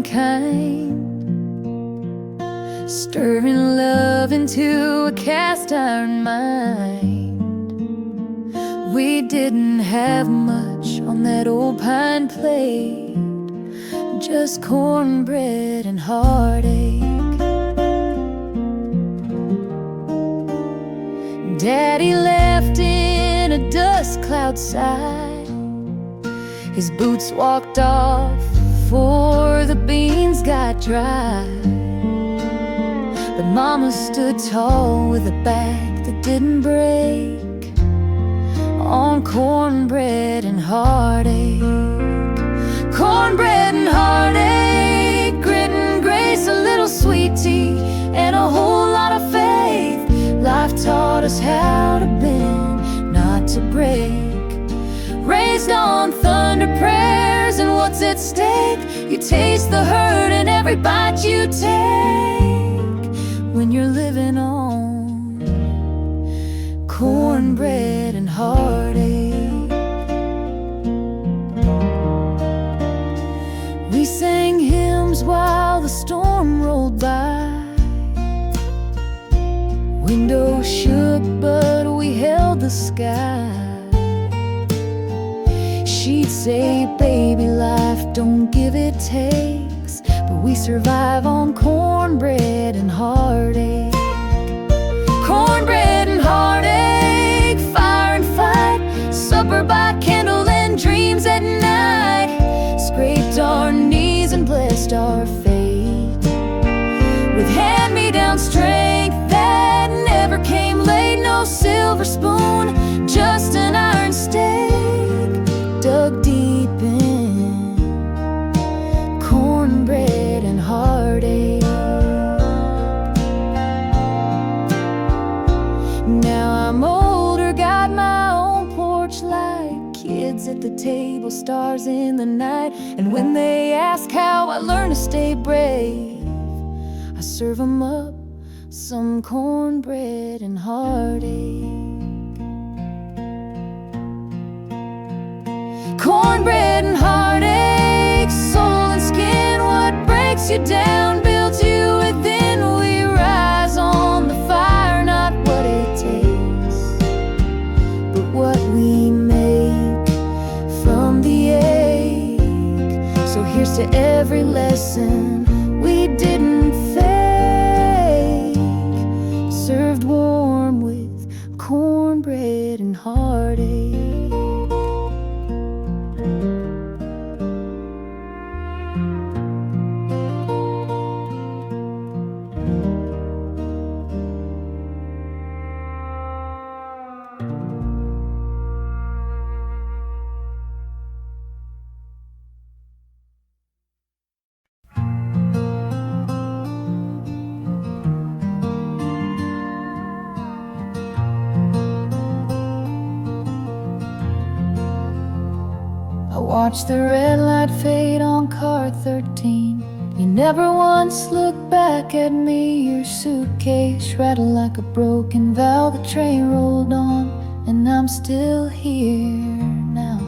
kind, stirring love into a cast iron mind. We didn't have much on that old pine plate, just cornbread and heartache. Daddy left in a dust cloud sigh. His boots walked off before the beans got dry. But Mama stood tall with a back that didn't break, on cornbread and heartache. Cornbread and heartache, grit and grace, a little sweet tea, and a whole lot of faith. Life taught us how to bend, not to break. Raised on thunder prayers and what's at stake. You taste the hurt in every bite you take when you're living on cornbread and heartache. We sang hymns while the storm rolled by. Windows shook, but we held the sky. She'd say, baby, life don't give, it takes. But we survive on cornbread and heartache. Cornbread and heartache, fire and fight, supper by candle and dreams at night. Scraped our knees and blessed our fate with hand-me-down strength that never came late. No silver spoon, just an iron stake dug deep in cornbread and heartache. Now I'm older, got my own porch light, kids at the table, stars in the night. And when they ask how I learned to stay brave, I serve them up some cornbread and heartache. Cornbread and heartache, soul and skin, what breaks you down builds you within. We rise on the fire, not what it takes, but what we make from the ache. So here's to every lesson we didn't fake, served warm with cornbread and heartache. Watch the red light fade on car 13. You never once looked back at me. Your suitcase rattled like a broken valve. The train rolled on, and I'm still here now.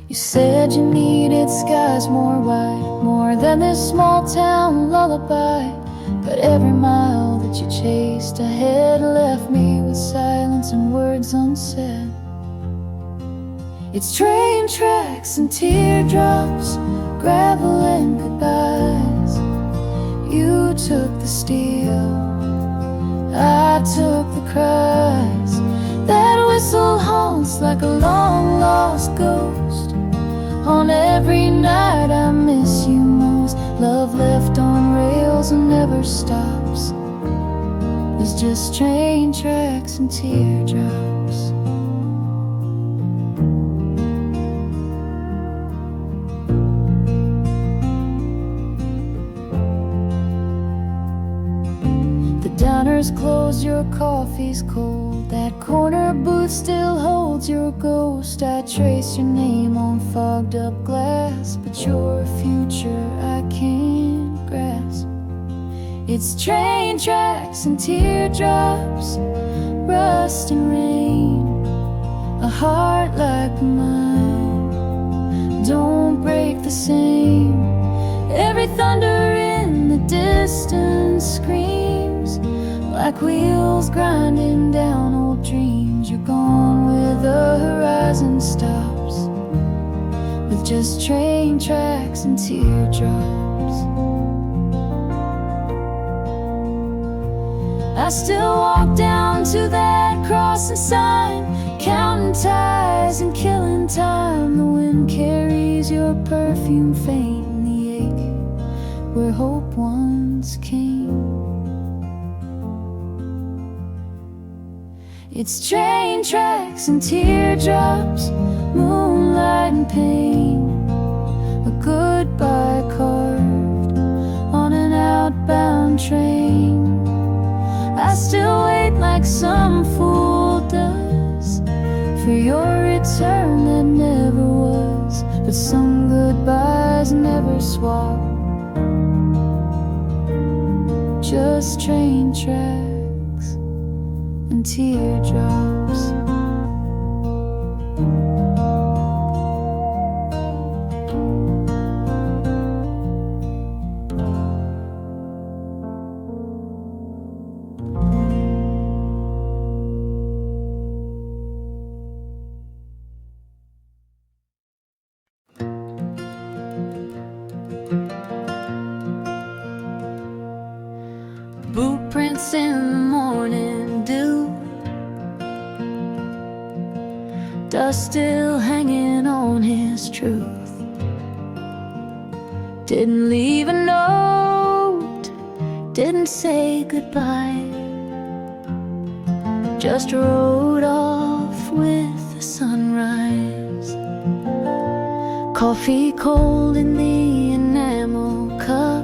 You said you needed skies more wide, more than this small town lullaby. But every mile that you chased ahead left me with silence and words unsaid. It's train tracks and teardrops, gravel and goodbyes. You took the steel, I took the cries. That whistle haunts like a long lost ghost. On every night I miss you most. Love left on rails and never stops. It's just train tracks and teardrops. Diners closed, your coffee's cold. That corner booth still holds your ghost. I trace your name on fogged up glass, but your future I can't grasp. It's train tracks and teardrops, rust and rain. A heart like mine don't break the same. distance screams like wheels grinding down old dreams. You're gone where the horizon stops, with just train tracks and teardrops. I still walk down to that crossing sign, counting ties and killing time. The wind carries your perfume faint, and the ache where hope once came. It's train tracks and teardrops, moonlight and pain, a goodbye carved on an outbound train. I still wait like some fool does for your return that never was, but some goodbyes never swap, just train tracks and teardrops. Boot prints in the morning dew, dust still hanging on his truth. Didn't leave a note, didn't say goodbye, just rode off with the sunrise. Coffee cold in the enamel cup,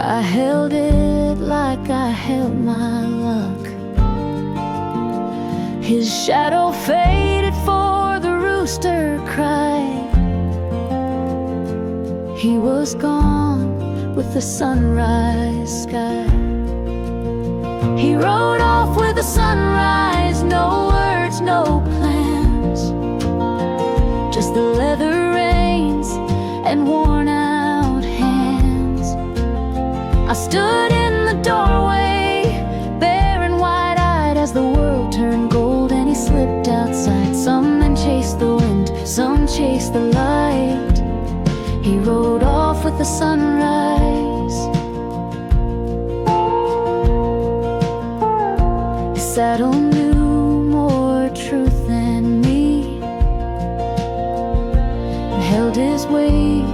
I held it like I held my luck. His shadow faded for the rooster cried. He was gone with the sunrise sky. He rode off with the sunrise, no words, no plans, just the leather reins and worn out hands. I stood in the doorway, bare and wide-eyed, as the world turned gold and he slipped outside. Some men chased the wind, some chased the light. He rode off with the sunrise. His saddle knew more truth than me, and held his weight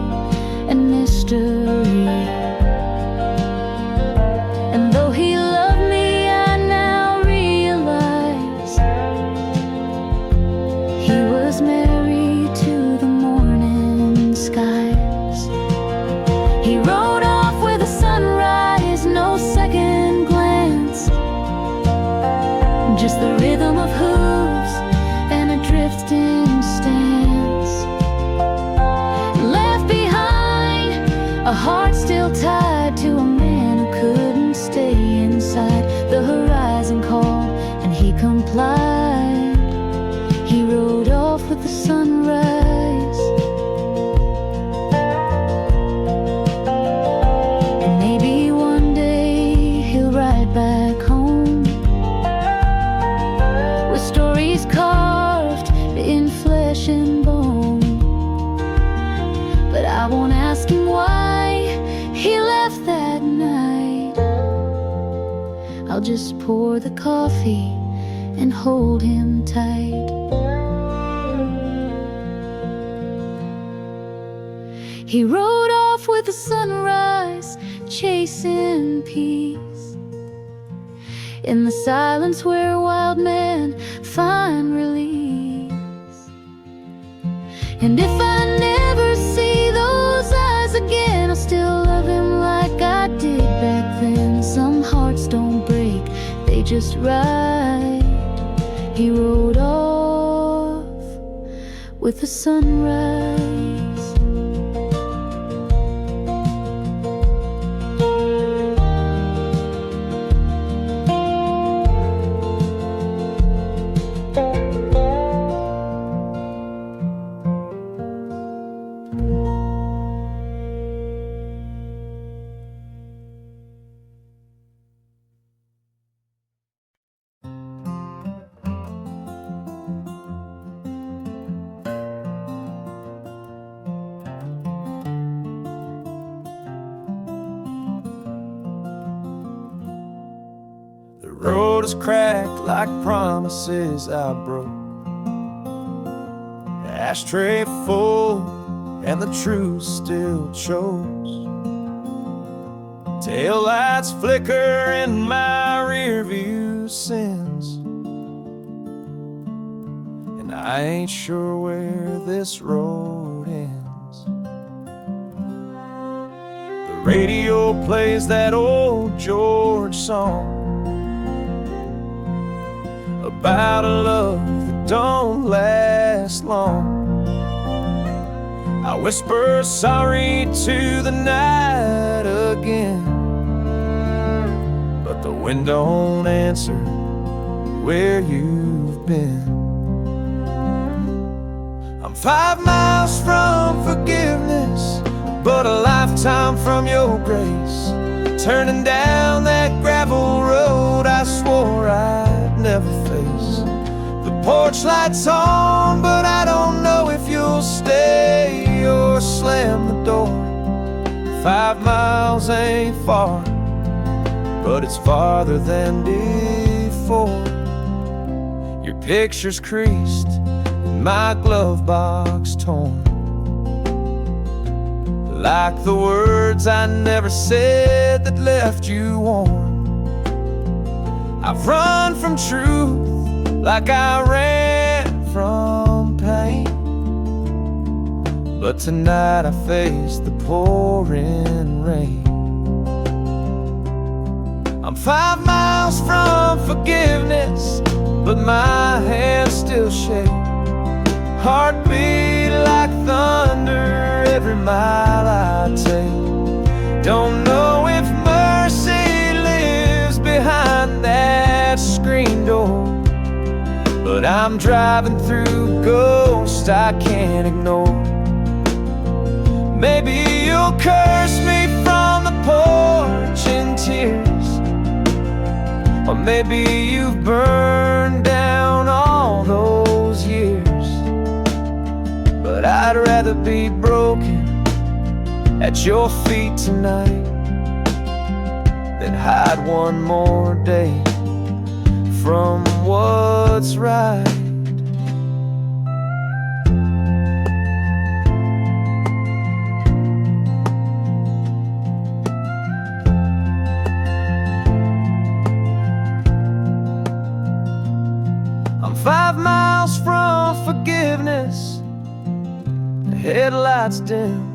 and mystery. And though he loved me, I now realize he was married to the morning skies. He rode off with the sunrise, no second glance, just the rhythm of hooves and a drifting stance. Left behind a heart still tied to a man who couldn't stay inside. The horizon called and he complied. He rode off with the sunrise. And maybe one day he'll ride back home with stories carved in flesh and bone. But I won't ask him why he left that night. I'll just pour the coffee and hold him tight. He rode off with the sunrise, chasing peace in the silence where wild men find release. And if I never see those eyes again, I'll still love him like I did back then. Some hearts don't break, they just ride. He rode off with the sunrise. road is cracked like promises I broke. Ashtray full and the truth still shows. Taillights flicker in my rear view sins, and I ain't sure where this road ends. The radio plays that old George song about a love that don't last long. I whisper sorry to the night again, but the wind don't answer where you've been. I'm 5 miles from forgiveness, but a lifetime from your grace. Turning down that gravel road I swore I'd never face. The porch light's on, but I don't know if you'll stay or slam the door. 5 miles ain't far, but it's farther than before. Your picture's creased and my glove box torn, like the words I never said that left you warm. I've run from truth like I ran from pain, but tonight I face the pouring rain. I'm 5 miles from forgiveness, but my hands still shake. Heartbeat like thunder every mile I take. Don't know if mercy lives behind that screen door, but I'm driving through ghosts I can't ignore. Maybe you'll curse me from the porch in tears, or maybe you've burned down all those years. But I'd rather be broken at your feet tonight than hide one more day from what's right. I'm 5 miles from forgiveness. The headlights dim.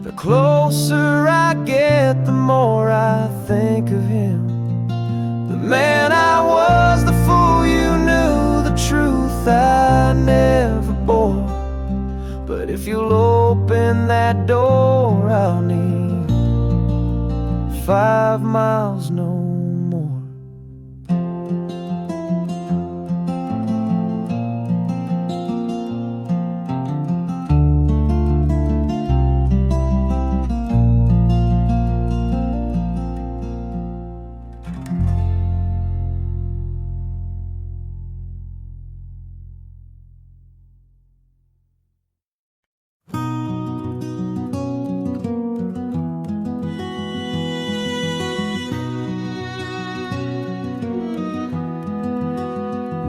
The closer I get, the more I think of him. The man I was, the fool you knew, the truth I never bore. But if you'll open that door, I'll need 5 miles no more.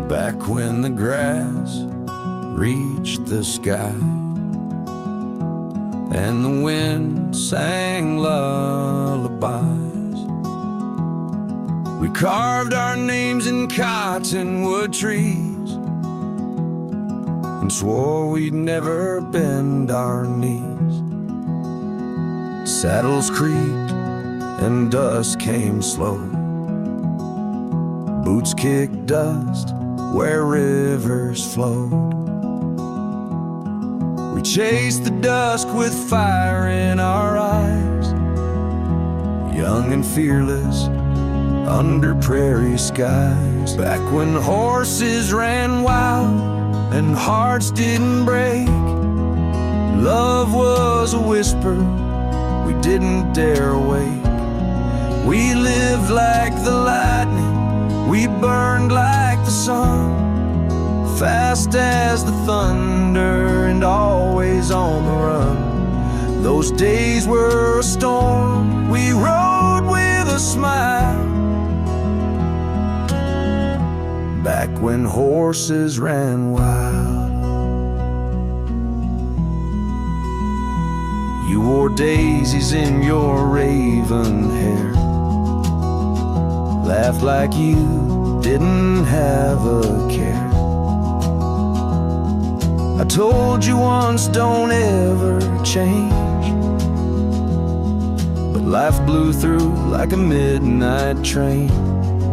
Back when the grass reached the sky and the wind sang lullabies, we carved our names in cottonwood trees and swore we'd never bend our knees. Saddles creaked and dust came slow. Boots kicked dust where rivers flowed. We chased the dusk with fire in our eyes, young and fearless under prairie skies. Back when horses ran wild and hearts didn't break, love was a whisper we didn't dare wake. We lived like the lightning, we burned like the sun, fast as the thunder and always on the run. Those days were a storm, we rode with a smile, when horses ran wild. You wore daisies in your raven hair, laughed like you didn't have a care. I told you once, don't ever change, but life blew through like a midnight train.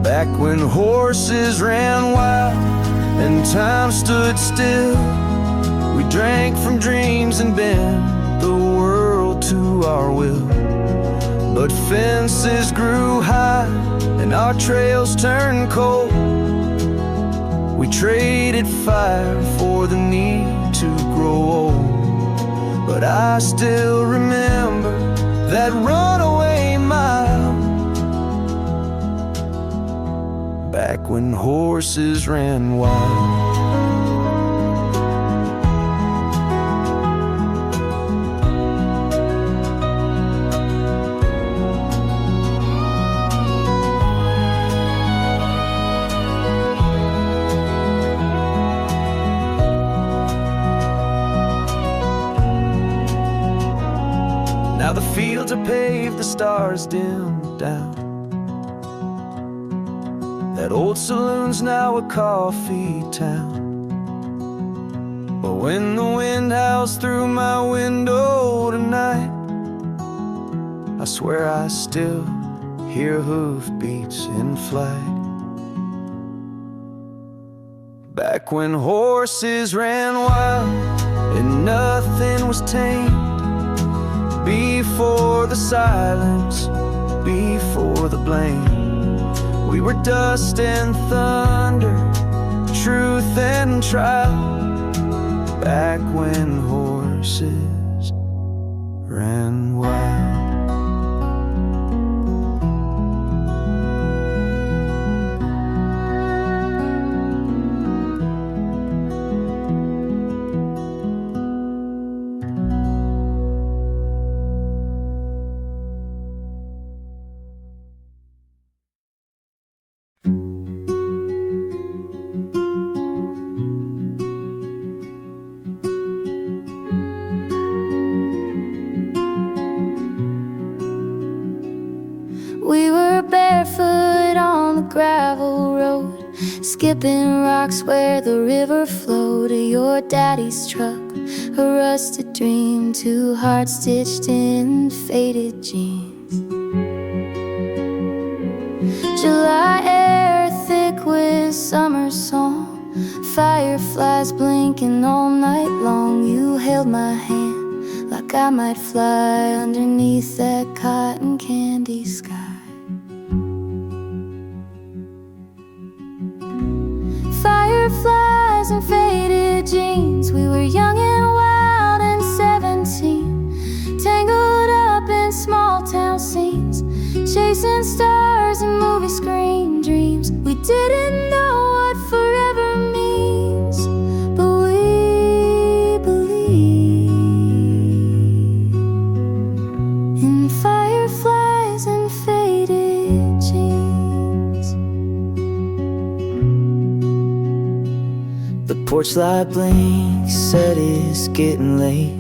Back when horses ran wild and time stood still, we drank from dreams and bent the world to our will. But fences grew high and our trails turned cold. We traded fire for the need to grow old. But I still remember that runaway mile, back when horses ran wild. Now the fields are paved, the stars dim down. That old saloon's now a coffee town. But when the wind howls through my window tonight, I swear I still hear hoofbeats in flight. Back when horses ran wild and nothing was tame, before the silence, before the blame, we were dust and thunder, truth and trial. Back when horses ran wild. We were barefoot on the gravel road, skipping rocks where the river flowed. Your daddy's truck, a rusted dream, two hearts stitched in faded jeans. July air thick with summer song, fireflies blinking all night long. You held my hand like I might fly underneath that cotton candy sky. Fireflies and faded jeans, we were young and wild and 17, tangled up in small town scenes, chasing stars and movie screen dreams. We didn't know what forever means, but we believe in fireflies and faded jeans. The porch light blinks, said it's getting late,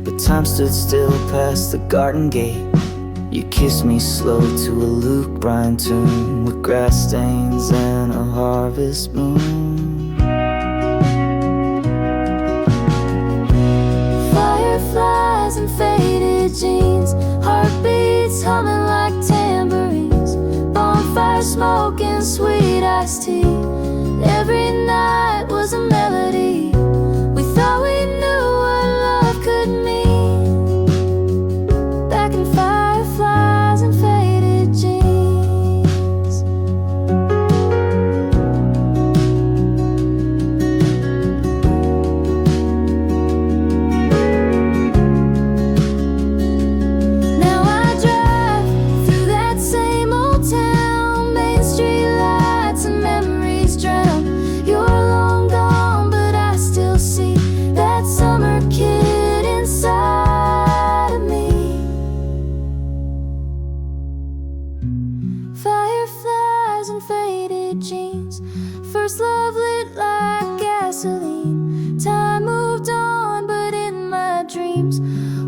but time stood still past the garden gate. You kissed me slow to a Luke Bryan tune, with grass stains and a harvest moon. Fireflies and faded jeans, heartbeats humming like tambourines, bonfire smoke and sweet iced tea. Every night was a melody. We thought we knew what love could mean, back in fireflies and faded jeans.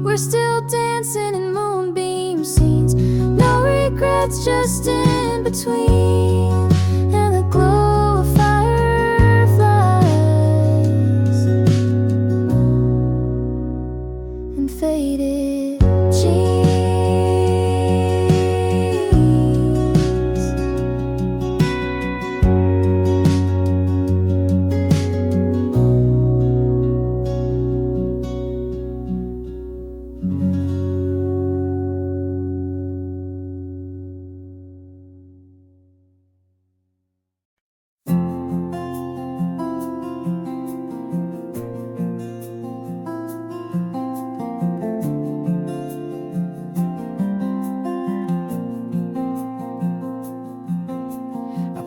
We're still dancing in moonbeam scenes. No regrets, just in between. And the glow of fireflies and faded jeans.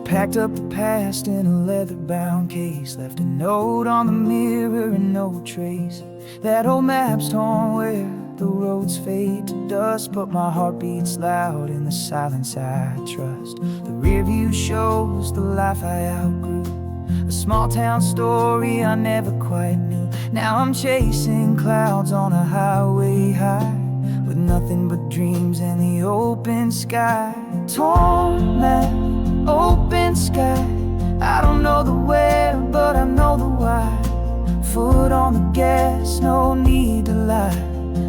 Packed up the past in a leather-bound case, left a note on the mirror and no trace. That old map's torn where the roads fade to dust, but my heart beats loud in the silence I trust. The rear view shows the life I outgrew, a small town story I never quite knew. Now I'm chasing clouds on a highway high, with nothing but dreams in the open sky. Torn map, open sky. I don't know the where, but I know the why. Foot on the gas, no need to lie.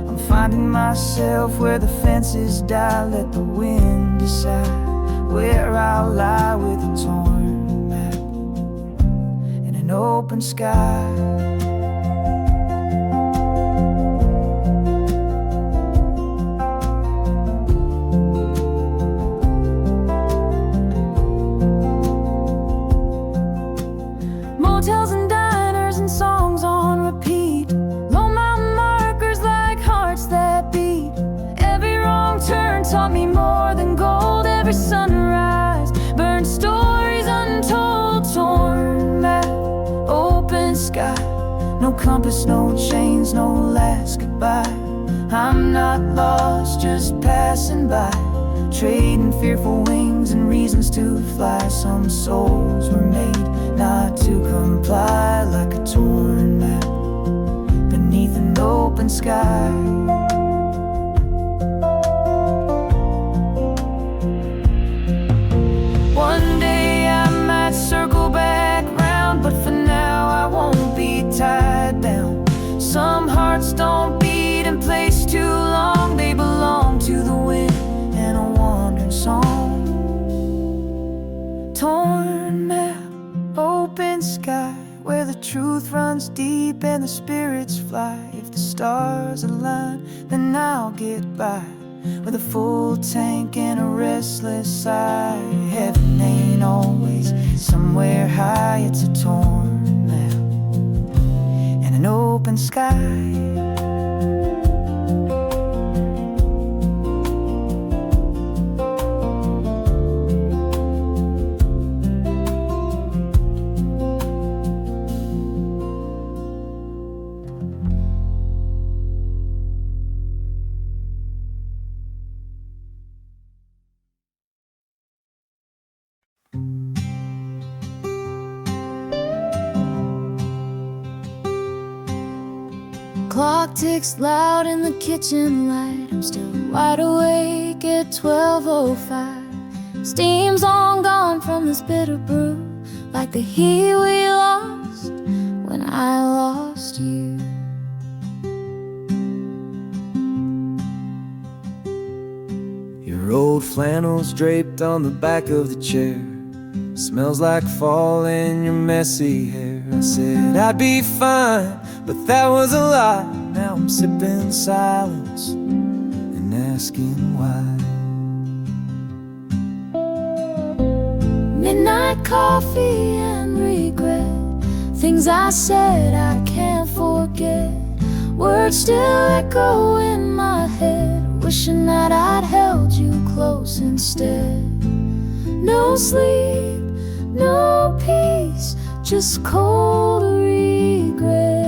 I'm finding myself where the fences die. Let the wind decide where I'll lie, with a torn map and an open sky. Motels and diners and songs on repeat. Low mountain markers like hearts that beat. Every wrong turn taught me more than gold. Every sunrise burned stories untold. Torn map, open sky. No compass, no chains, no last goodbye. I'm not lost, just passing by, trading fearful wings and reasons to fly. Some souls were made not to comply, like a torn map beneath an open sky. One day I might circle back round, but for now I won't be tied down. Some hearts don't beat in place too long. They belong to the wind and a wandering song. Torn map, open sky, where the truth runs deep and the spirits fly. If the stars align, then I'll get by, with a full tank and a restless sigh. Heaven ain't always somewhere high. It's a torn map and an open sky. Clock ticks loud in the kitchen light. I'm still wide awake at 12:05. Steam's long gone from this bitter brew, like the heat we lost when I lost you. Your old flannel's draped on the back of the chair. Smells like fall in your messy hair. I said I'd be fine, but that was a lie. Now I'm sipping silence and asking why. Midnight coffee and regret, things I said I can't forget. Words still echo in my head, wishing that I'd held you close instead. No sleep, no peace, just cold regret.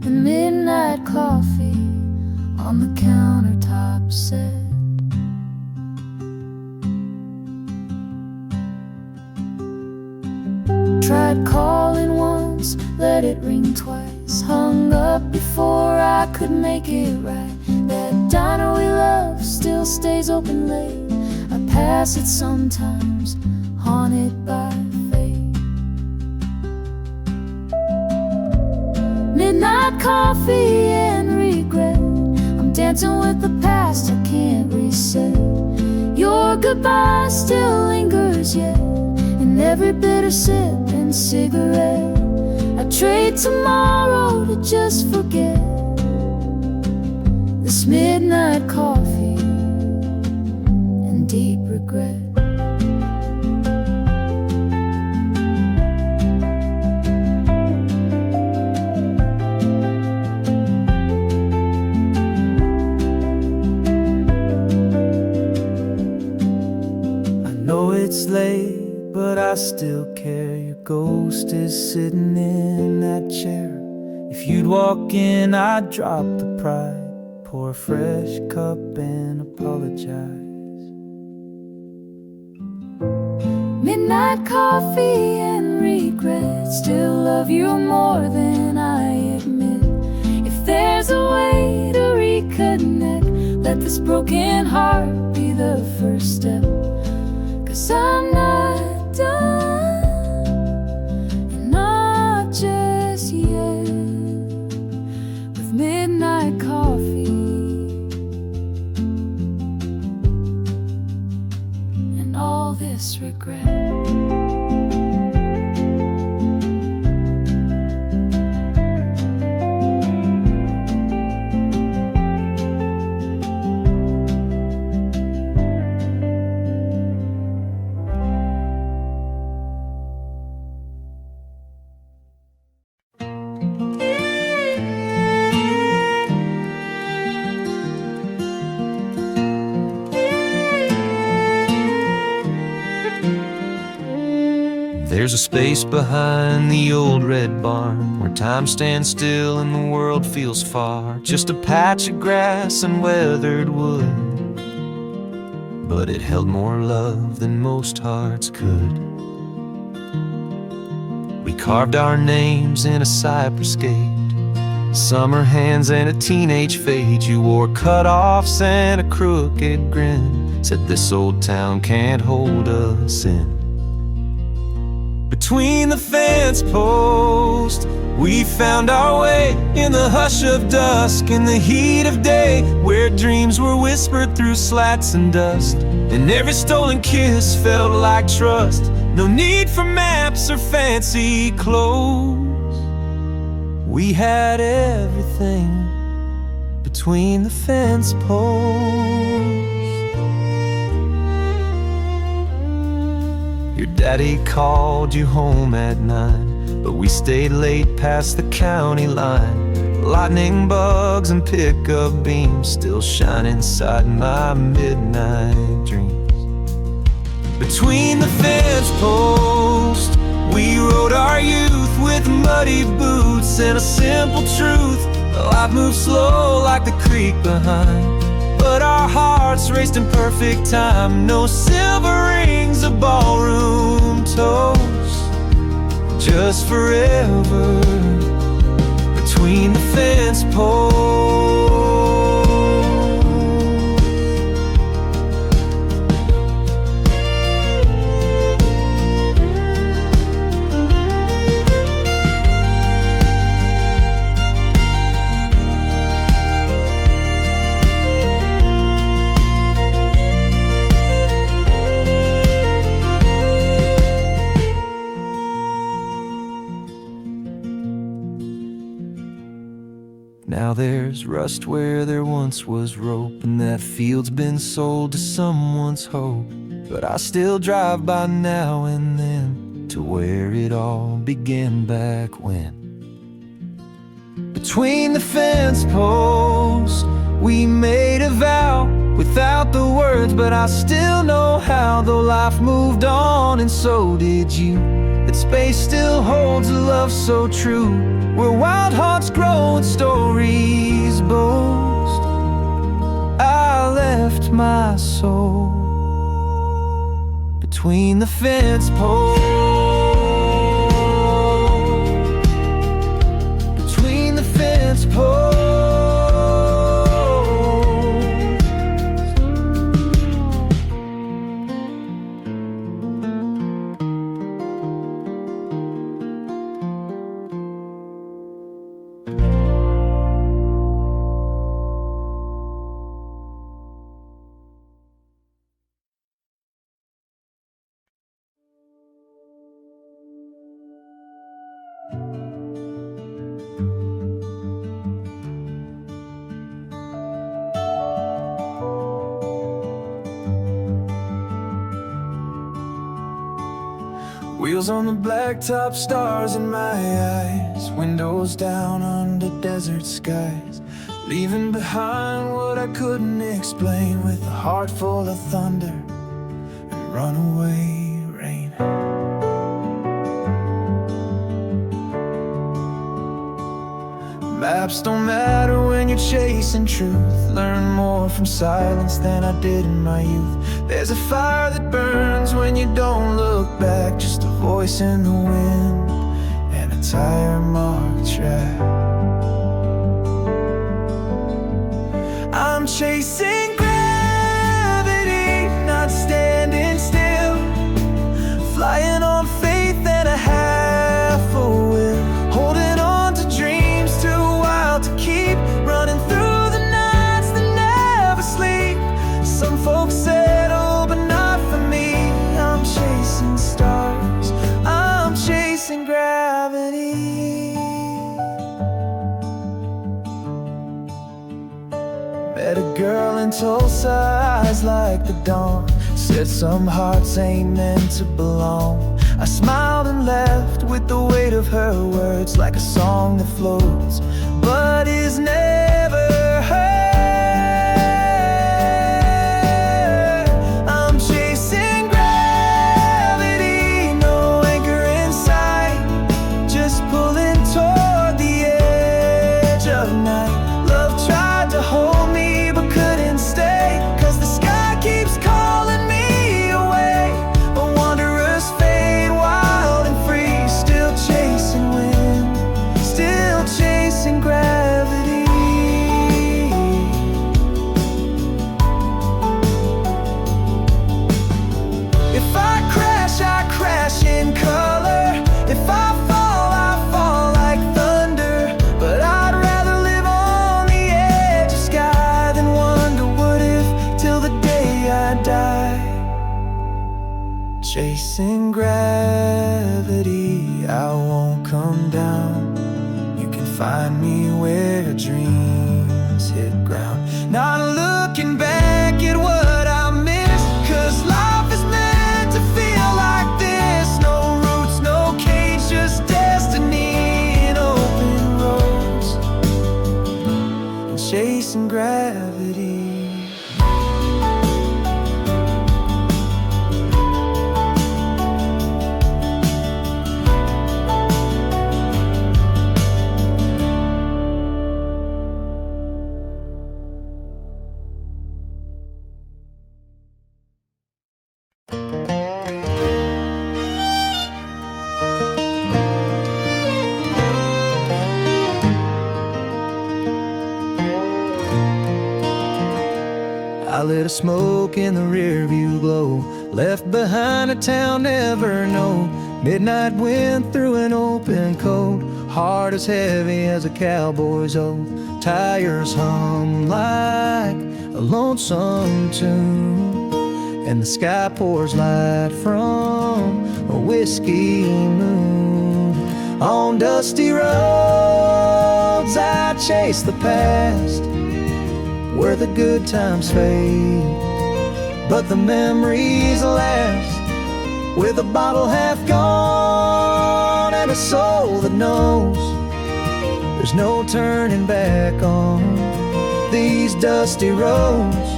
And midnight coffee on the countertop set. Tried calling once, let it ring twice, hung up before before I could make it right. That diner we love still stays open late. I pass it sometimes, haunted by fate. Midnight coffee and regret. I'm dancing with the past, I can't reset. Your goodbye still lingers yet, in every bitter sip and cigarette. I trade tomorrow to just forget this midnight coffee and deep regret. I know it's late, but I still care. Your ghost is sitting in that chair. If you'd walk in, I'd drop the pride, pour a fresh cup and apologize. Midnight coffee and regret. Still love you more than I admit. If there's a way to reconnect, let this broken heart be the first step. 'Cause I'm not done, and not just yet, with midnight coffee and all this regret. There's a space behind the old red barn where time stands still and the world feels far. Just a patch of grass and weathered wood, but it held more love than most hearts could. We carved our names in a cypress gate, summer hands and a teenage fade. You wore cut-offs and a crooked grin, said this old town can't hold us in. Between the fence posts, we found our way in the hush of dusk, in the heat of day, where dreams were whispered through slats and dust, and every stolen kiss felt like trust. No need for maps or fancy clothes. We had everything between the fence posts. Your daddy called you home at 9, but we stayed late past the county line. Lightning bugs and pickup beams still shine inside my midnight dreams. Between the fence posts, we rode our youth with muddy boots and a simple truth. Life moved slow like the creek behind, but our hearts raced in perfect time. No silver rings or ballroom toast, just forever between the fence posts. Now there's rust where there once was rope, and that field's been sold to someone's hope. But I still drive by now and then to where it all began back when. Between the fence posts, we made a vow without the words, but I still know how. Though life moved on and so did you, that space still holds a love so true, where wild hearts grow and stories boast. I left my soul between the fence posts. Between the fence posts. Wheels on the blacktop, stars in my eyes, windows down under desert skies, leaving behind what I couldn't explain, with a heart full of thunder and runaway rain. Maps don't matter when you're chasing truth. Learn more from silence than I did in my youth. There's a fire that burns when you don't look back, just a voice in the wind and a tire-marked track. I'm chasing gravity, not standing still, flying on faith and a half a will, holding on to dreams too wild to keep, running through the nights that never sleep. Some folks settle, but not for me. I'm chasing stars, I'm chasing gravity. Met a girl in Tulsa, eyes like the dawn, said some hearts ain't meant to belong. I smiled and left with the weight of her words, like a song that floats but is never heard. I'm chasing gravity, no anchor in sight, just pulling toward the edge of night. Love tried to hold me but couldn't stay, 'cause the sky keeps calling me away. A wanderer's fate, wild and free, still chasing wind, still chasing gravity. If I crash in color. If I fall like thunder. But I'd rather live on the edge of sky than wonder what if till the day I die. Chasing gravity, I won't come down. You can find me where dreams hit ground. Not looking back at what I missed, 'cause life is meant to feel like this. No roots, no cage, just destiny and open roads, and chasing gravity. I lit a smoke in the rear view glow, left behind a town never known. Midnight wind through an open coat, heart as heavy as a cowboy's oath. Tires hum like a lonesome tune, and the sky pours light from a whiskey moon. On dusty roads I chase the past, where the good times fade, but the memories last. With a bottle half gone and a soul that knows there's no turning back on these dusty roads.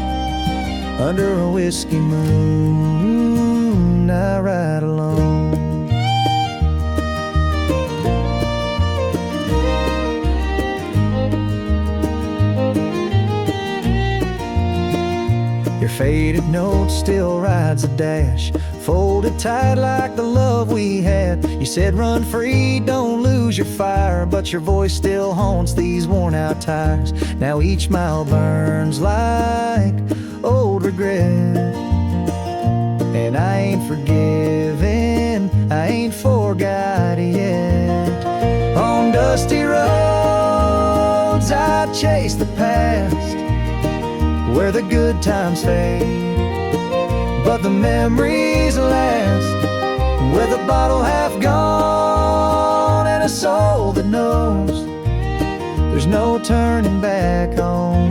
Under a whiskey moon I ride alone. Your faded note still rides the dash, folded tight like the love we had. You said run free, don't lose your fire, but your voice still haunts these worn out tires. Now each mile burns like old regret, and I ain't forgiven, I ain't forgot yet. On dusty roads I chase the past, where the good times fade, but the memories last. With a bottle half gone and a soul that knows there's no turning back on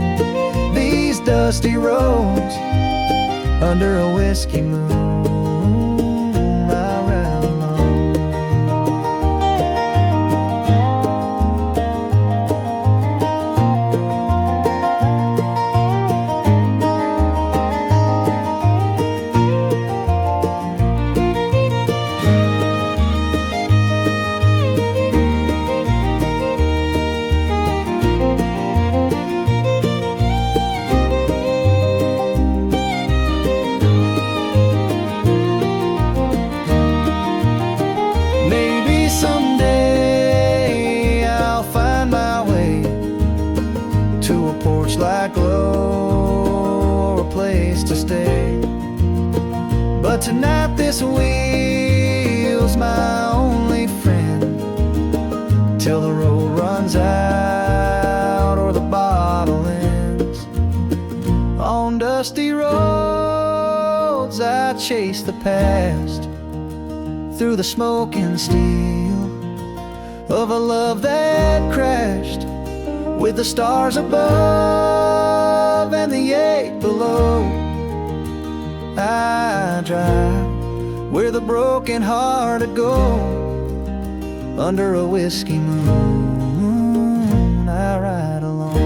these dusty roads. Under a whiskey moon I ride alone. bright glow or a place to stay. But tonight this wheel's my only friend, till the road runs out or the bottle ends. On dusty roads I chase the past, through the smoke and steel of a love that crashed, with the stars above and the eight below. I drive where the broken hearted go, under a whiskey moon I ride alone.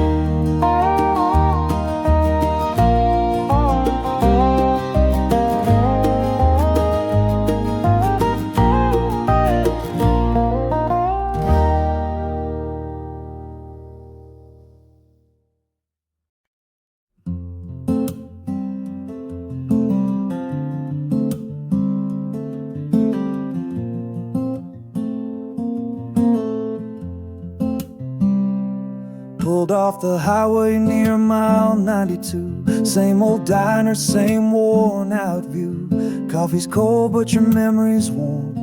Pulled off the highway near mile 92. Same old diner, same worn out view. Coffee's cold but your memory's warm,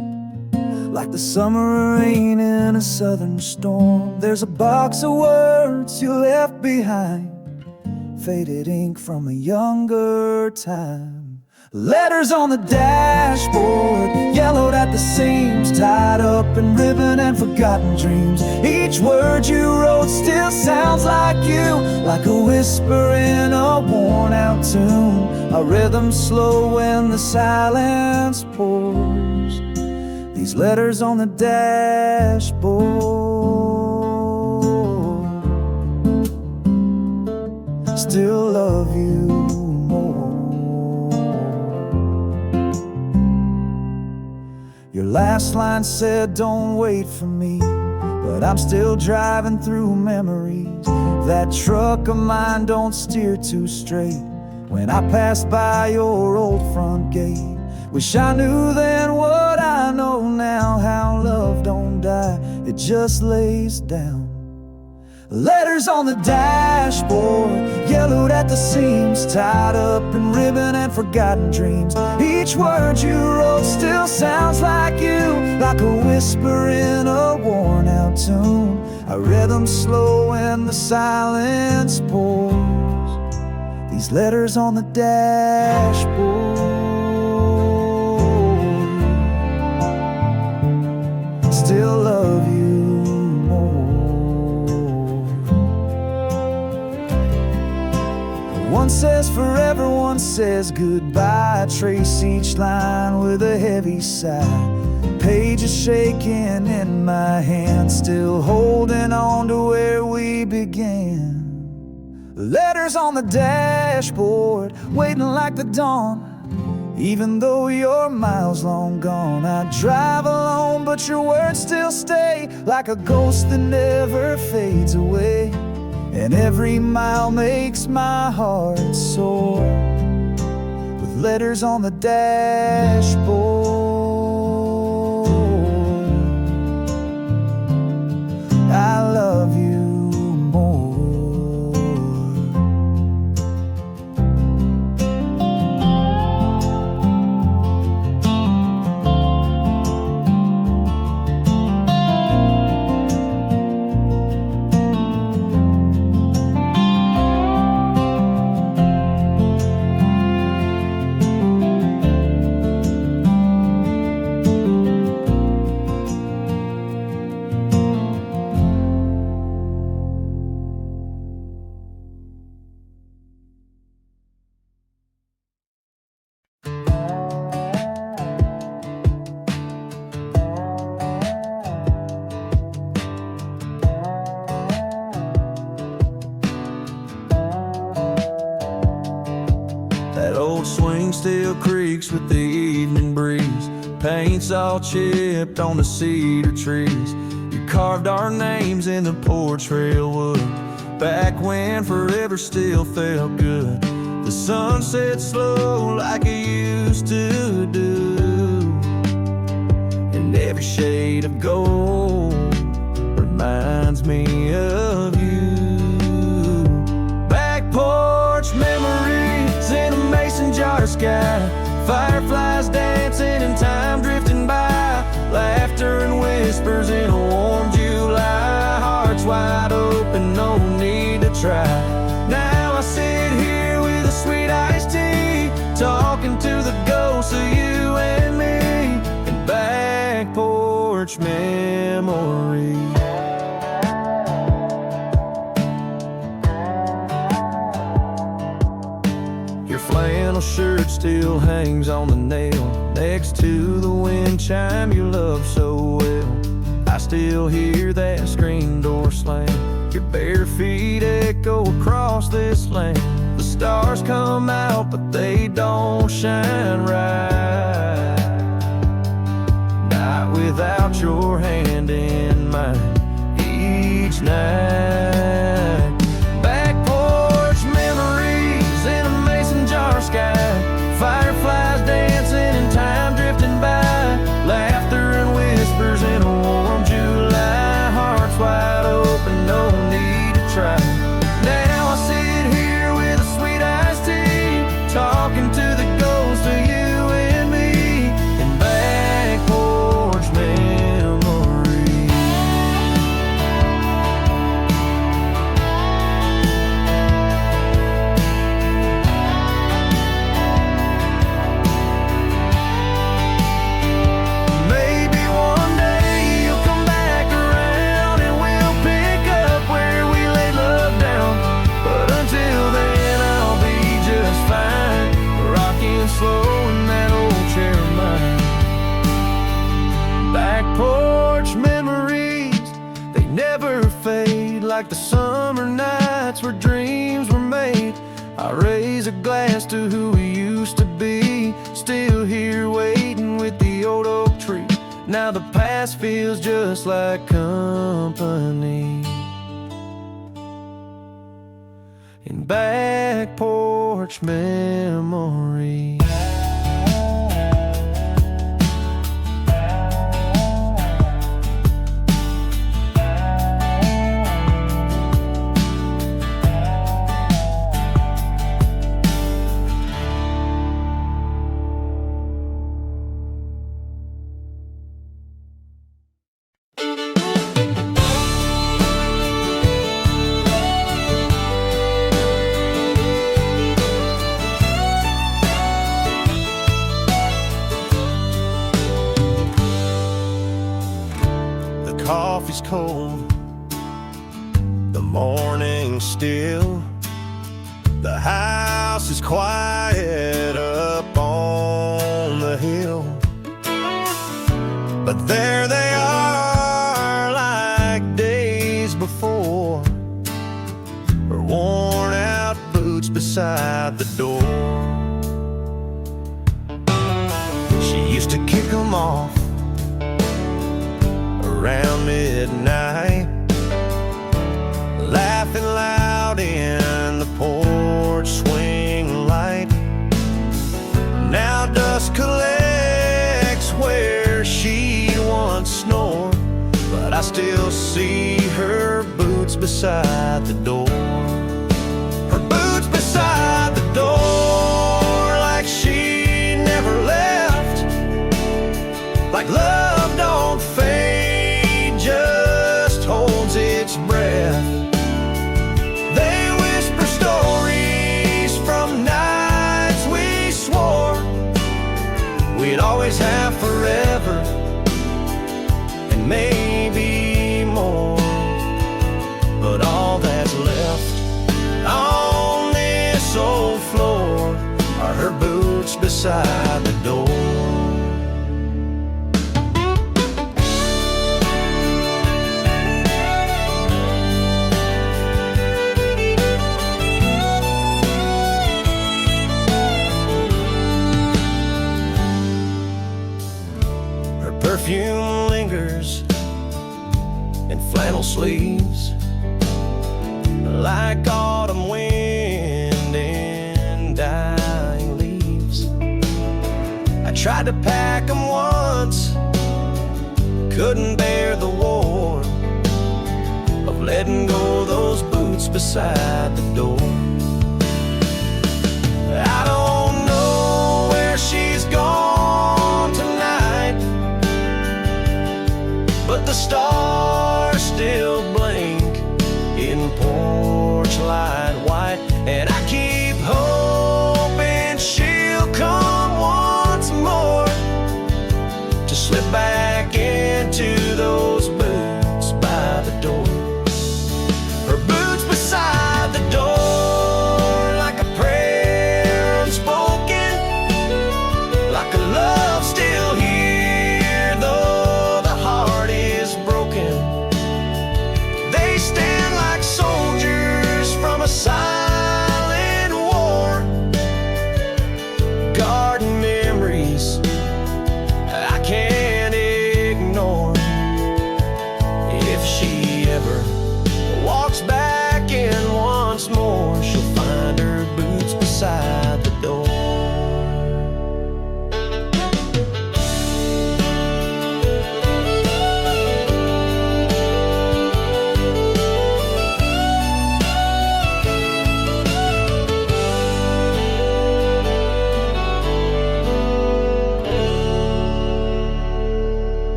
like the summer rain in a southern storm. There's a box of words you left behind, faded ink from a younger time. Letters on the dashboard, yellowed at the seams, tied up in ribbon and forgotten dreams. Each word you wrote still sounds like you, like a whisper in a worn out tune, a rhythm slow when the silence pours. These letters on the dashboard still love you more. Your last line said, don't wait for me, but I'm still driving through memories. That truck of mine don't steer too straight when I passed by your old front gate. Wish I knew then what I know now, how love don't die, it just lays down. Letters on the dashboard, yellowed at the seams, tied up in ribbon and forgotten dreams. Each word you wrote still sounds like you, like a whisper in a worn out tune. I read them slow when the silence pours. These letters on the dashboard still love you. One says forever, one says goodbye. I trace each line with a heavy sigh. Pages shaking in my hand, still holding on to where we began. Letters on the dashboard, waiting like the dawn. Even though you're miles long gone, I drive alone, but your words still stay, like a ghost that never fades away. And every mile makes my heart soar, with letters on the dashboard I love you more. That old swing still creaks with the evening breeze. Paint's all chipped on the cedar trees. You carved our names in the porch rail wood, back when forever still felt good. The sun set slow like it used to do, and every shade of gold reminds me of you. Back sky. Fireflies dancing and time drifting by. Laughter and whispers in a warm July. Hearts wide open, no need to try. Now I sit here with a sweet iced tea, talking to the ghosts of you and me, in back porch memories. Your flannel shirt still hangs on the nail next to the wind chime you love so well. I still hear that screen door slam. Your bare feet echo across this land. The stars come out, but they don't shine right. Night without your hand in mine each night. Back porch memories in a mason jar sky. Fireflies dancing and time drifting by. Laughter and whispers in a warm July. Hearts wide open, no need to try. Now I sit here with a sweet iced tea, talking to the ghost of you and me, in back porch memories. Maybe one day you'll come back around and we'll pick up where we laid love down. But until then I'll be just fine, rocking slow in that old chair of mine. Back porch memories, they never fade, like the summer nights where dreams were made. I raise a glass to who we used to be, still here waiting with the old oak tree. Now the past feels just like company, in back porch memories. Coffee's cold, the morning's still, the house is quiet up on the hill. But there they are, like days before, her worn out boots beside the door. She used to kick them off around midnight, laughing loud in the porch swing light. Now dust collects where she once snored, but I still see her boots beside the door. Her boots beside the door, like she never left, like love don't fade, just holds its breath. They whisper stories from nights we swore we'd always have forever, and maybe more. But all that's left on this old floor are her boots beside the door. Perfume lingers in flannel sleeves, like autumn wind in dying leaves. I tried to pack them once, couldn't bear the warmth of letting go those boots beside the door. I don't know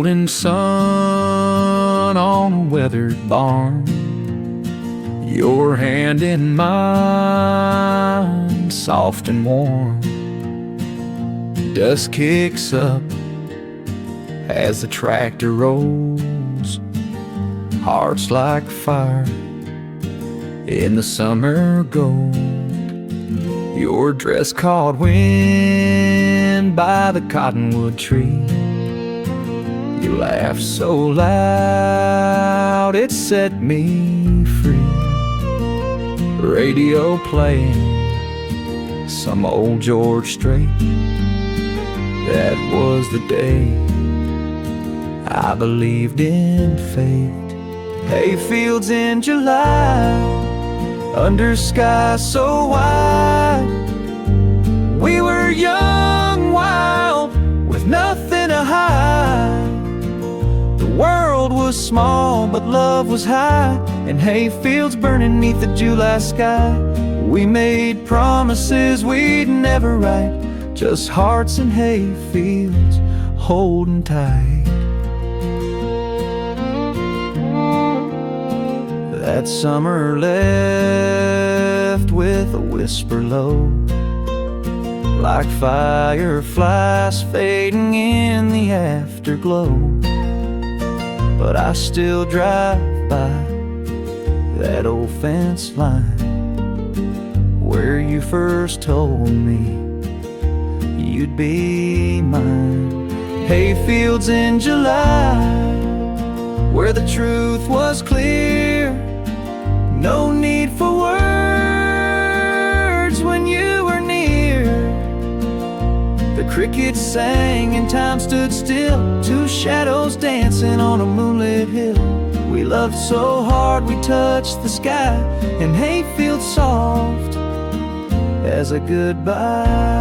golden sun on a weathered barn, your hand in mine, soft and warm. Dust kicks up as the tractor rolls, hearts like fire in the summer gold. Your dress caught wind by the cottonwood tree. You laughed so loud it set me free. Radio playing some old George Strait. That was the day I believed in fate. Hayfields in July, under skies so wide. We were young, wild, with nothing to hide. The world was small, but love was high, and hayfields burning neath the July sky. We made promises we'd never write, just hearts and hayfields holding tight. That summer left with a whisper low, like fireflies fading in the afterglow. But I still drive by that old fence line where you first told me you'd be mine. Hayfields in July, where the truth was clear. No need for words when you were near. The crickets sang and time stood still, two shadows dancing on a moonlit hill. We loved so hard we touched the sky, and hayfields soft as a goodbye.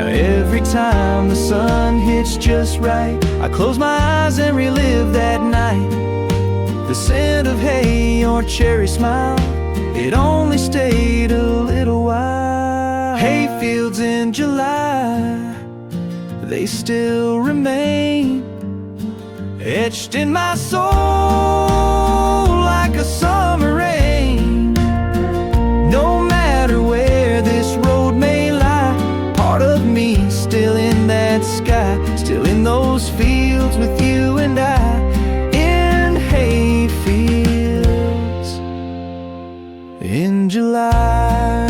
Every time the sun hits just right, I close my eyes and relive that night. The scent of hay, your cherry smile, it only stayed a little while. Hayfields in July, they still remain etched in my soul like a summer rain. No matter where this road may lie, part of me still in that sky, still in those fields with you and I, in hayfields in July.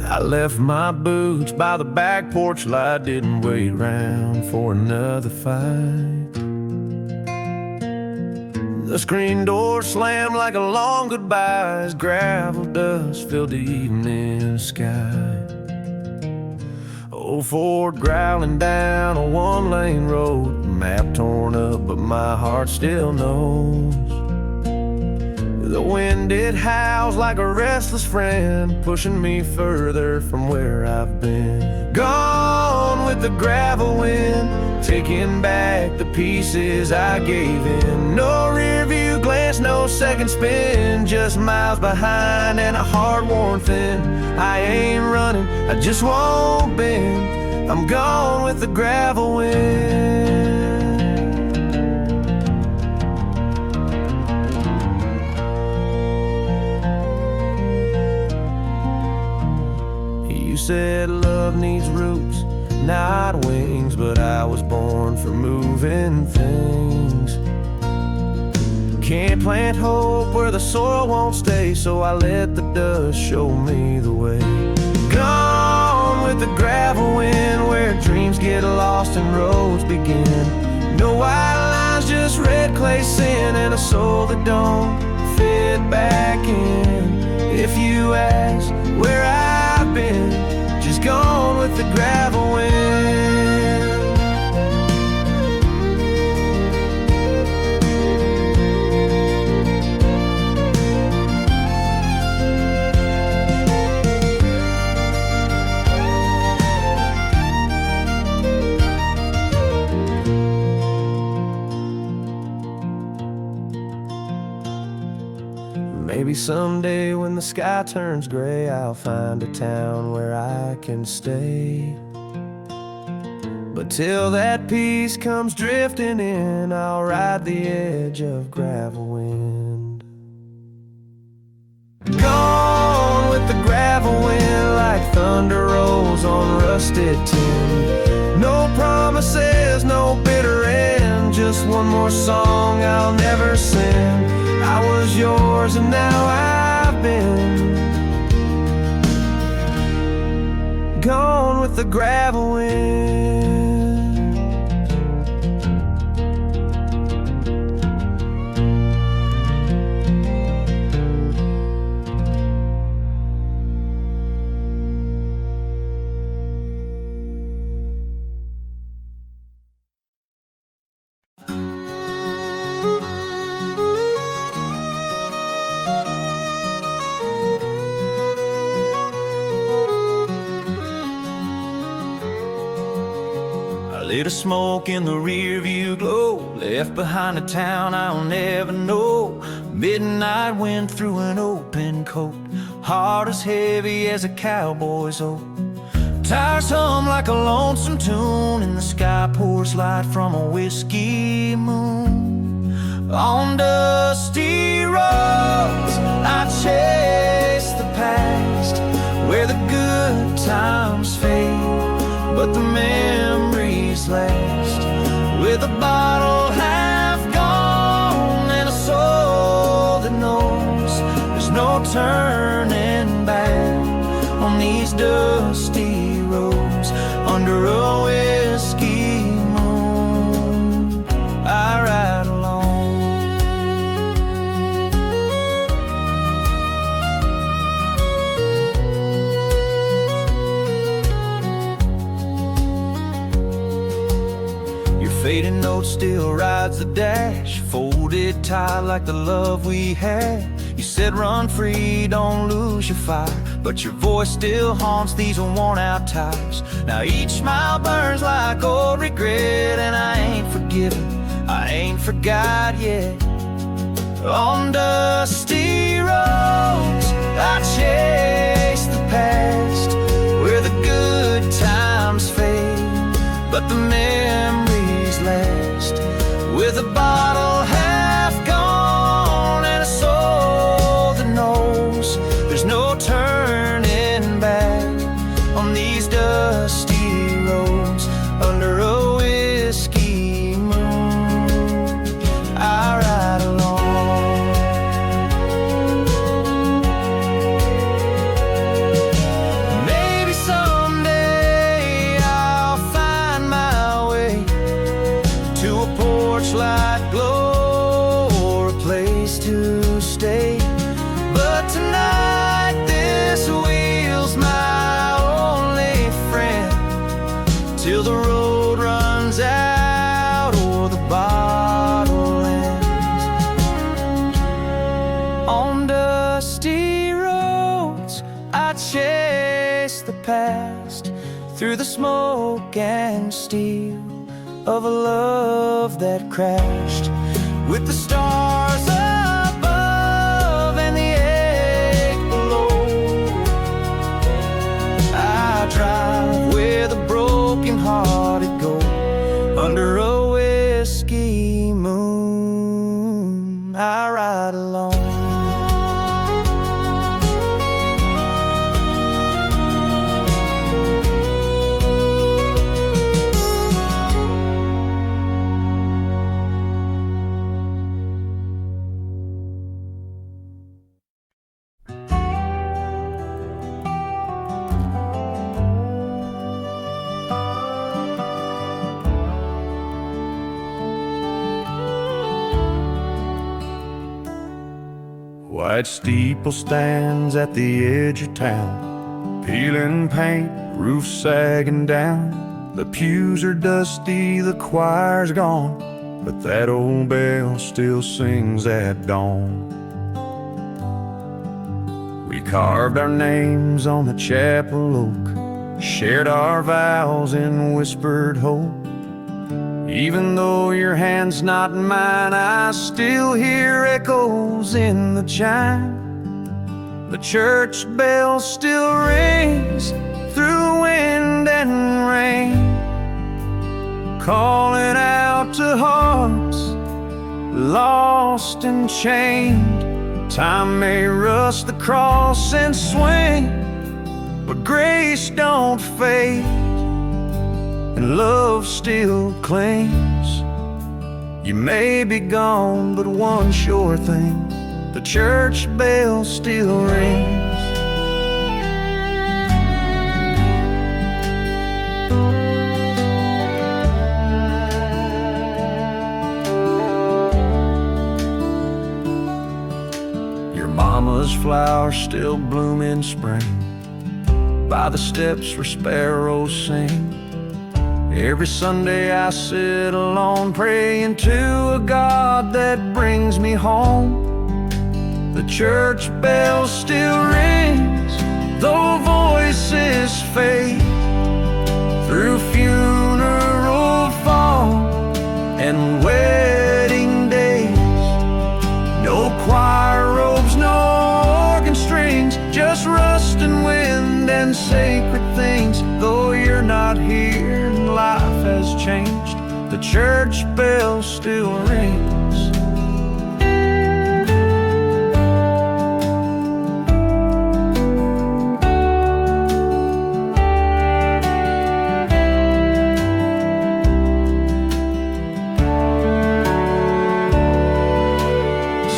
I left my boots by the back porch light, didn't wait around for another fight. The screen door slammed like a long goodbye as gravel dust filled the evening sky. Old Ford growling down a one-lane road, map torn up but my heart still knows. The wind, it howls like a restless friend, pushing me further from where I've been. Gone with the gravel wind, taking back the pieces I gave in. No rear view glance, no second spin, just miles behind and a heart worn thin. I ain't running, I just won't bend. I'm gone with the gravel wind. You said love needs roots, not wings, but I was born for moving things. Can't plant hope where the soil won't stay, so I let the dust show me the way. Gone with the gravel wind, where dreams get lost and roads begin. No white lines, just red clay sand, and a soul that don't fit back in. If you ask where I've been, just gone with the gravel wind. Maybe someday when the sky turns gray, I'll find a town where I can stay. But till that peace comes drifting in, I'll ride the edge of gravel wind. Gone with the gravel wind, like thunder rolls on rusted tin. No promises, no bitter end, just one more song I'll never sing. I was yours and now I've been gone with the gravel wind. Lit a smoke in the rear view glow, left behind a town I'll never know. Midnight wind through an open coat, heart as heavy as a cowboy's oath. Tires hum like a lonesome tune, and the sky pours light from a whiskey moon. On dusty roads I chase the past, where the good times fade, but the memories last. With a bottle half gone and a soul that knows there's no turning back on these dusty roads. Under a whiskey moon I ride alone. Fading note still rides the dash, folded tight like the love we had. You said run free, don't lose your fire, but your voice still haunts these worn out tires. Now each mile burns like old regret, and I ain't forgiven, I ain't forgot yet. On dusty roads I chase the past, where the good times fade, but the memories last. With a bottle half gone and a soul that knows there's no turning back on these dusty roads. Under a whiskey moon I ride alone. Maybe someday I'll find my way to a porch light glow or a place to stay. But tonight this wheel's my only friend, till the road runs out or the bottle ends. On dusty roads I chase the past, through the smoke and steel of a love that crashed. With the stars above and the ache below, I drive where the broken-hearted go. Under a whiskey moon I ride alone. White steeple stands at the edge of town, peeling paint, roof sagging down. The pews are dusty, the choir's gone, but that old bell still sings at dawn. We carved our names on the chapel oak, shared our vows in whispered hope. Even though your hand's not in mine, I still hear echoes in the chime. The church bell still rings through wind and rain, calling out to hearts lost and chained. Time may rust the cross and swing, but grace don't fade, and love still clings. You may be gone, but one sure thing, the church bell still rings. Your mama's flowers still bloom in spring, by the steps where sparrows sing. Every Sunday I sit alone, praying to a God that brings me home. The church bell still rings, though voices fade, through funeral fall and wedding days. No choir robes, no organ strings, just rust and wind and sacred things. Though you're not here and life has changed, the church bell still rings.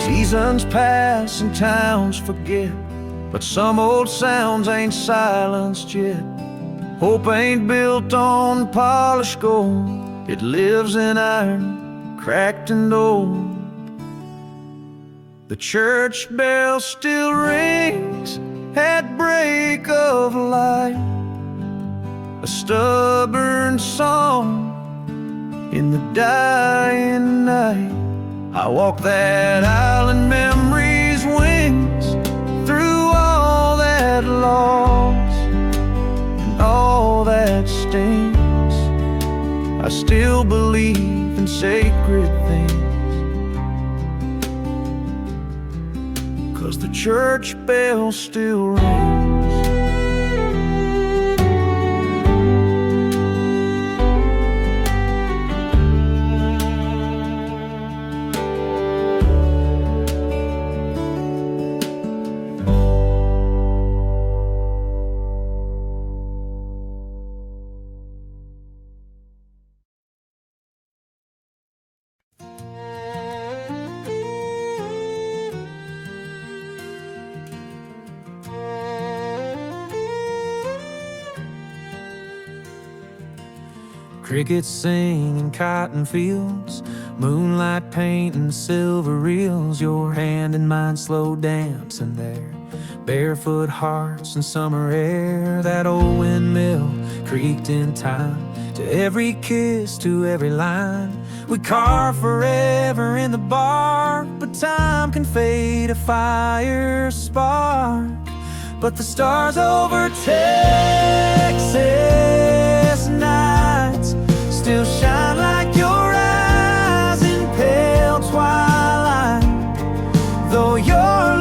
Seasons pass and towns forget, but some old sounds ain't silenced yet. Hope ain't built on polished gold, it lives in iron, cracked and old. The church bell still rings at break of light, a stubborn song in the dying night. I walk that aisle in memory's wings, through all that loss and all that stings. I still believe in sacred things, 'cause the church bell still rings. Crickets sing in cotton fields, moonlight painting silver reels. Your hand and mine slow dancing there, barefoot hearts in summer air. That old windmill creaked in time, to every kiss, to every line. We carve forever in the bark, but time can fade a fire spark. But the stars over Texas nights still shine like your eyes in pale twilight. Though you're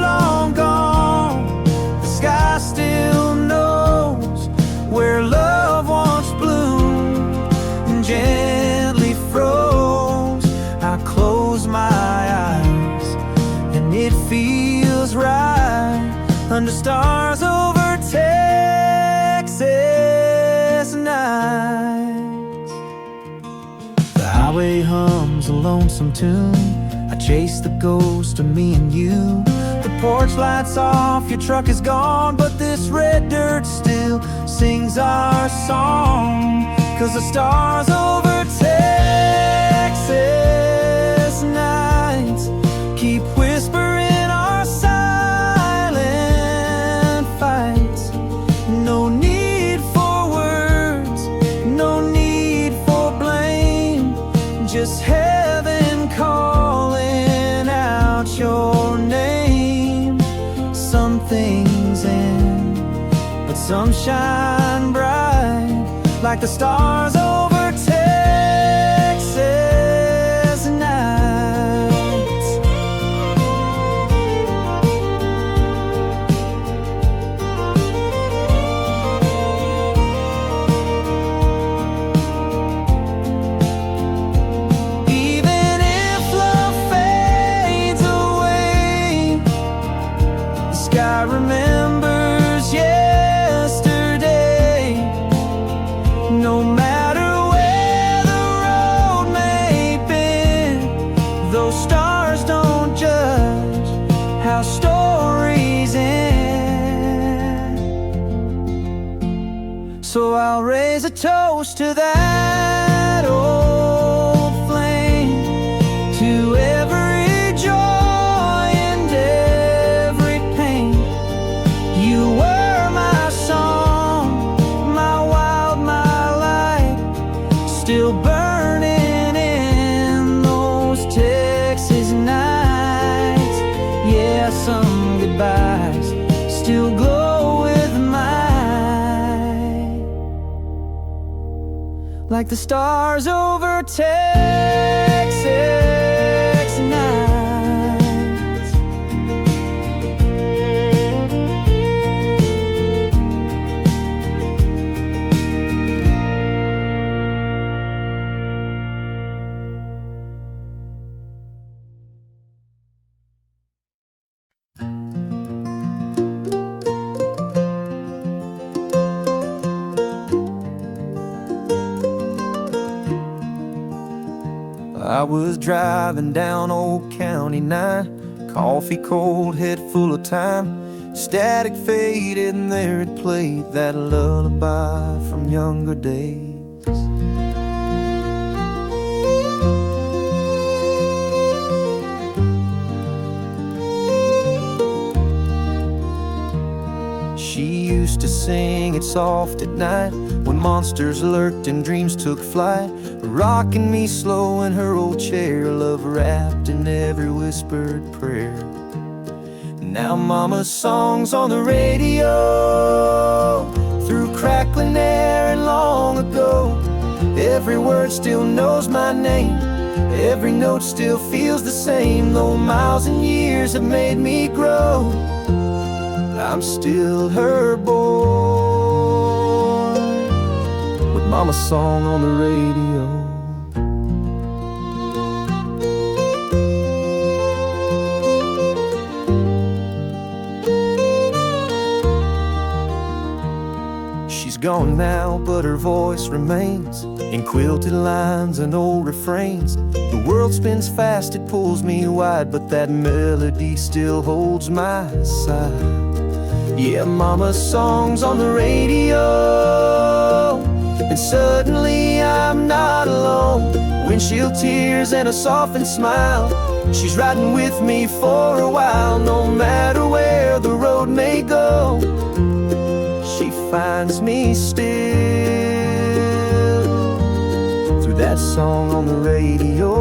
long gone, the sky still knows where love once bloomed and gently froze. I close my eyes and it feels right, under stars over Texas nights. The highway hums a lonesome tune, I chase the ghost of me and you. The porch lights off, your truck is gone, but this red dirt still sings our song. 'Cause the stars over Texas nights keep whispering our sighs just heaven calling out your name. Some things end, but some shine bright like the stars over Texas nights. Even if love fades away, the sky remembers yesterday. No matter where the road may bend, those stars don't judge how stories end. So I'll raise a toast to that old flame, to every joy and every pain. You were my song, my wild, my light, still burning in those Texas nights. Yeah, some goodbyes still glow with mine, like the stars over Texas nights. I was driving down Old County 9, coffee cold, head full of time. Static faded and there it played that lullaby from younger days. She used to sing it soft at night when monsters lurked and dreams took flight, rocking me slow in her old chair, love wrapped in every whispered prayer. Now mama's songs on the radio, through crackling air and long ago. Every word still knows my name, every note still feels the same. Though miles and years have made me grow, I'm still her boy, with mama's song on the radio. She's gone now, but her voice remains in quilted lines and old refrains. The world spins fast, it pulls me wide, but that melody still holds my side. Yeah, mama's songs on the radio, and suddenly I'm not alone. Windshield tears and a softened smile, she's riding with me for a while. No matter where the road may go, she finds me still through that song on the radio.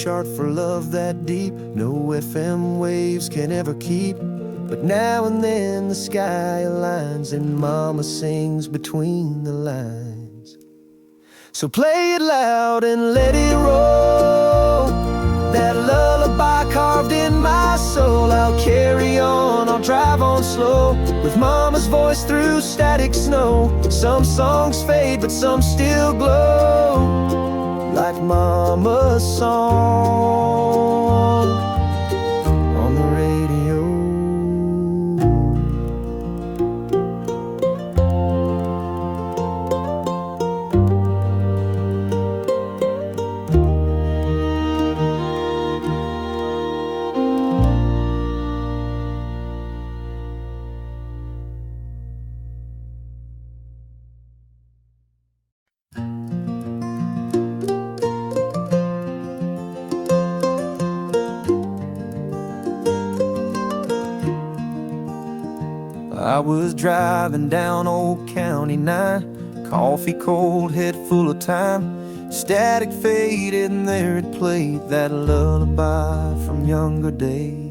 Chart for love that deep, no FM waves can ever keep. But now and then the sky aligns and mama sings between the lines. So play it loud and let it roll, that lullaby carved in my soul. I'll carry on, I'll drive on slow, with mama's voice through static snow. Some songs fade, but some still glow, like mama's song on the radio. I was driving down Old County 9, coffee cold, head full of time. Static faded and there it played that lullaby from younger days.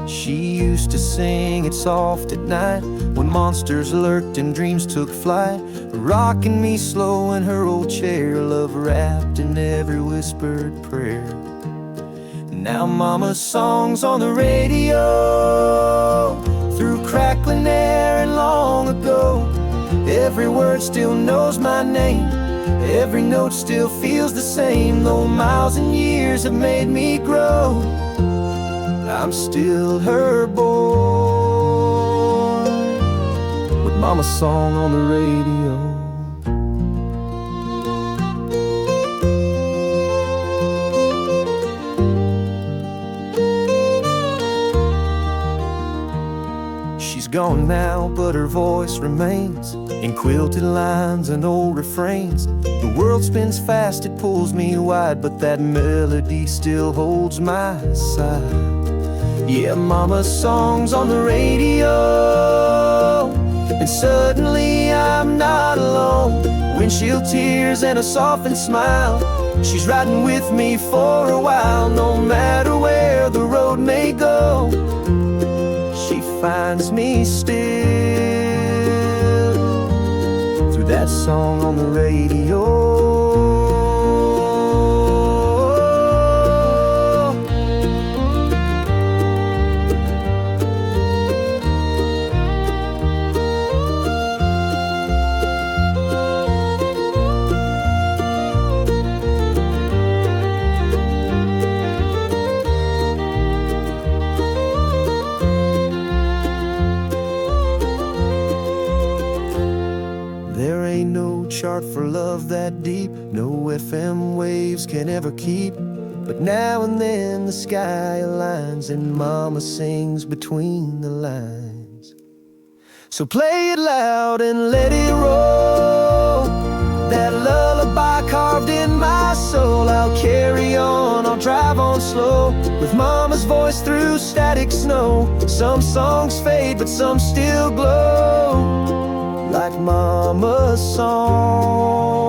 She used to sing it soft at night when monsters lurked and dreams took flight, rocking me slow in her old chair, love wrapped in every whispered prayer. Now mama's songs on the radio, through crackling air and long ago. Every word still knows my name, every note still feels the same. Though miles and years have made me grow, I'm still her boy, with mama's song on the radio. She's gone now, but her voice remains in quilted lines and old refrains. The world spins fast, it pulls me wide, but that melody still holds my side. Yeah, mama's songs on the radio, and suddenly I'm not alone. Windshield tears and a softened smile, she's riding with me for a while. No matter where the road may go, she finds me still through that song on the radio. There ain't no chart for love that deep, no FM waves can ever keep. But now and then the sky aligns and mama sings between the lines. So play it loud and let it roll, that lullaby carved in my soul. I'll carry on, I'll drive on slow, with mama's voice through static snow. Some songs fade, but some still glow, like mama's song.